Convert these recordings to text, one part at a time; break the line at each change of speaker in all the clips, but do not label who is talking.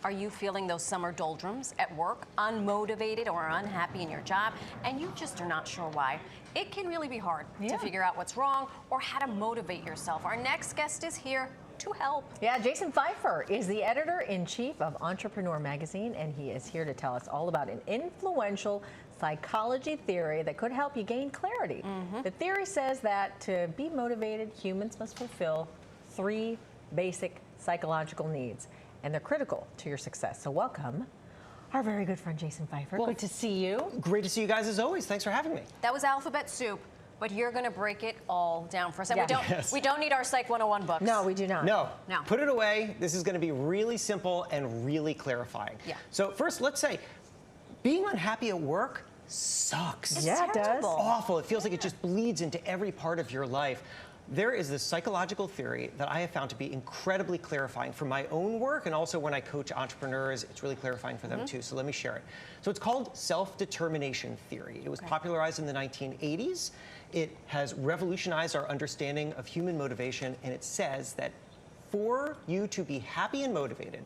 Are you feeling those summer doldrums at work, unmotivated or unhappy in your job, and you just are not sure why? It can really be hard to figure out what's wrong or how to motivate yourself. Our next guest is here to help.
Yeah, Jason Feifer is the editor-in-chief of Entrepreneur Magazine, and he is here to tell us all about an influential psychology theory that could help you gain clarity. The theory says that to be motivated, humans must fulfill 3 basic psychological needs, and they're critical to your success. So welcome, our very good friend Jason Feifer.
Well,
good to see you.
Great to see you guys as always. Thanks for having me.
That was alphabet soup, but you're going to break it all down for us. And
Yeah.
we don't need our Psych 101 books.
No, we do not.
No.
No.
Put it away. This is going to be really simple and really clarifying.
Yeah.
So first, let's say being unhappy at work sucks.
It's
Yeah, it does.
terrible.
Awful. It feels like it just bleeds into every part of your life. There is this psychological theory that I have found to be incredibly clarifying for my own work, and also when I coach entrepreneurs, it's really clarifying for them too. So let me share it. So it's called self-determination theory. It was popularized in the 1980s. It has revolutionized our understanding of human motivation, and it says that for you to be happy and motivated,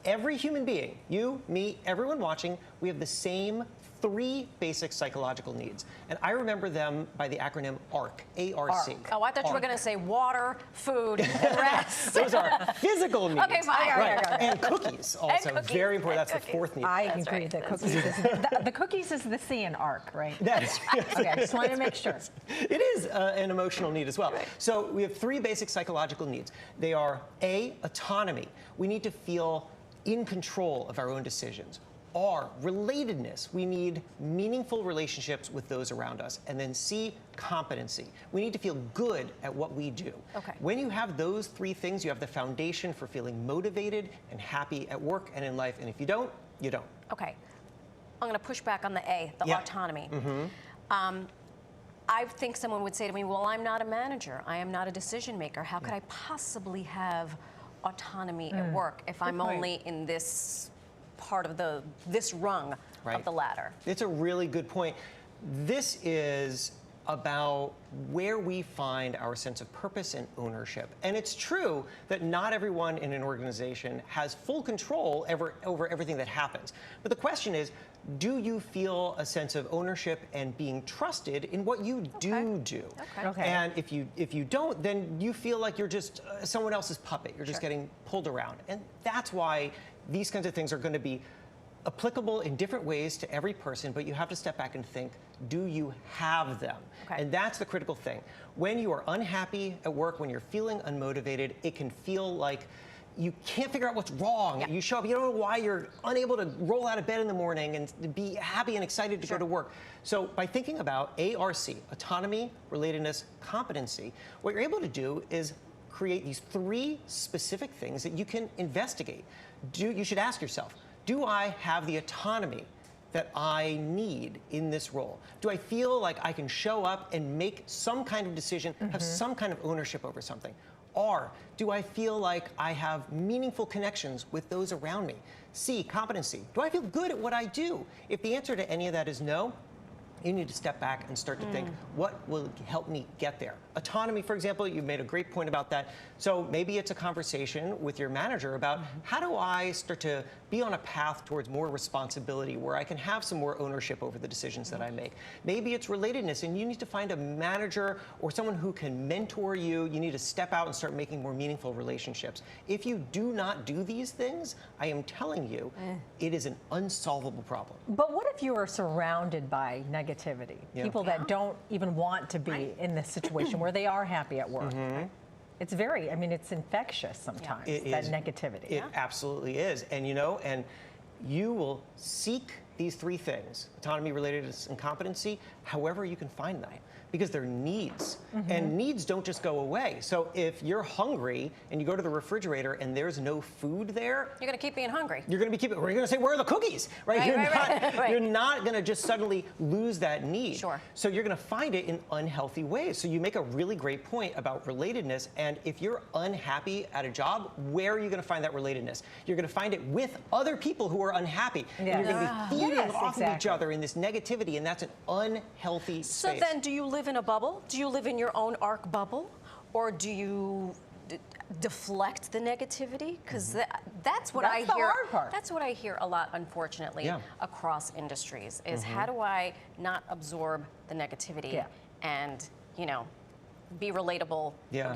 every human being, you, me, everyone watching, we have the same 3 basic psychological needs. And I remember them by the acronym ARC, A-R-C.
Oh, I thought you were going to say water, food, and rest.
Those are physical needs.
Okay, fine.
Right.
Okay.
And cookies also,
cookies.
very important.
And
That's the 4th need.
I
That's
agree
right.
that
That's
cookies is the cookies is the C in ARC, right?
That is,
Okay, I just wanted to make sure.
It is an emotional need as well.
Right.
So we have 3 basic psychological needs. They are A, autonomy. We need to feel in control of our own decisions. R, relatedness. We need meaningful relationships with those around us. And then C, competency. We need to feel good at what we do.
Okay.
When you have those 3 things, you have the foundation for feeling motivated and happy at work and in life. And if you don't, you don't.
Okay. I'm going to push back on the A, the
Yeah.
autonomy. I think someone would say to me, well, I'm not a manager. I am not a decision maker. How could I possibly have autonomy at work if I'm
point.
only in this part of this rung
Right.
of the ladder?
It's a really good point. This is about where we find our sense of purpose and ownership. And it's true that not everyone in an organization has full control over everything that happens. But the question is, do you feel a sense of ownership and being trusted in what you do?
Okay.
And if you don't, then you feel like you're just someone else's puppet. You're just getting pulled around. And that's why these kinds of things are going to be applicable in different ways to every person, but you have to step back and think, do you have them?
Okay.
And that's the critical thing. When you are unhappy at work, when you're feeling unmotivated, it can feel like you can't figure out what's wrong.
Yeah.
You show up, you don't know why you're unable to roll out of bed in the morning and be happy and excited to go to work. So by thinking about ARC, autonomy, relatedness, competency, what you're able to do is create these 3 specific things that you can investigate. You should ask yourself, do I have the autonomy that I need in this role? Do I feel like I can show up and make some kind of decision, have some kind of ownership over something? Or do I feel like I have meaningful connections with those around me? C, competency. Do I feel good at what I do? If the answer to any of that is no, you need to step back and start to think, what will help me get there? Autonomy, for example, you made a great point about that. So maybe it's a conversation with your manager about how do I start to be on a path towards more responsibility where I can have some more ownership over the decisions that I make. Maybe it's relatedness and you need to find a manager or someone who can mentor you. You need to step out and start making more meaningful relationships. If you do not do these things, I am telling you, it is an unsolvable problem.
But what if you are surrounded by negativity?
Yeah.
People that don't even want to be in this situation where they are happy at work. Right? It's very, I mean, it's infectious sometimes,
It
that
is.
negativity.
It absolutely is. And and you will seek these 3 things, autonomy, relatedness, and competency, however you can find them. Because they're needs. And needs don't just go away. So if you're hungry and you go to the refrigerator and there's no food there,
You're going to keep being hungry.
you're going to you're going to say, where are the cookies? Right?
Right.
You're not going to just suddenly lose that need.
Sure.
So you're going to find it in unhealthy ways. So you make a really great point about relatedness. And if you're unhappy at a job, where are you going to find that relatedness? You're going to find it with other people who are unhappy. And you're going to be feeding off of each other in this negativity. And that's an unhealthy
So
space.
then, do you live in a bubble? Do you live in your own ARC bubble? Or do you deflect the negativity? Because that's what
That's
I
the
hear.
hard part.
That's what I hear a lot, unfortunately,
Yeah.
across industries. Is how do I not absorb the negativity and be relatable,
Yeah.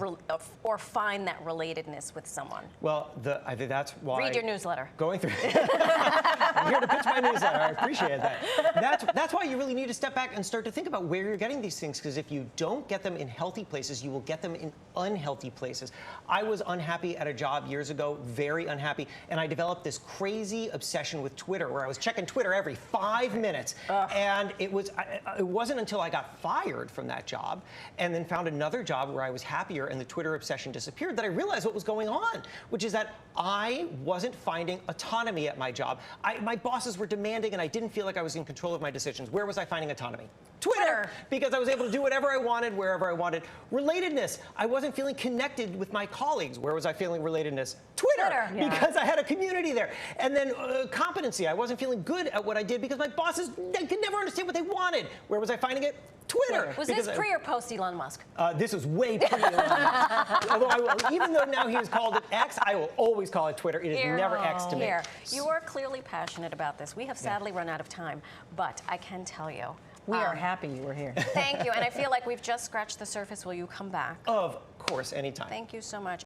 or find that relatedness with someone?
Well, I think that's why.
Read your newsletter.
Going through. I'm here to pitch my newsletter. I appreciate that. That's why you really need to step back and start to think about where you're getting these things. Because if you don't get them in healthy places, you will get them in unhealthy places. I was unhappy at a job years ago, very unhappy, and I developed this crazy obsession with Twitter, where I was checking Twitter every 5 minutes. And it wasn't until I got fired from that job, and then found another job where I was happier and the Twitter obsession disappeared, that I realized what was going on, which is that I wasn't finding autonomy at my job. My bosses were demanding, and I didn't feel like I was in control of my decisions. Where was I finding autonomy? Twitter, because I was able to do whatever I wanted, wherever I wanted. Relatedness, I wasn't feeling connected with my colleagues. Where was I feeling relatedness? Twitter. Because I had a community there. And then competency, I wasn't feeling good at what I did because my bosses, they could never understand what they wanted. Where was I finding it? Twitter.
Was this pre or post Elon Musk?
This was way pre Elon Musk. Although even though now he has called it X, I will always call it Twitter. It is never X to me.
You are clearly passionate about this. We have sadly run out of time, but I can tell you.
We are happy you were here.
Thank you, and I feel like we've just scratched the surface. Will you come back?
Of course, anytime.
Thank you so much.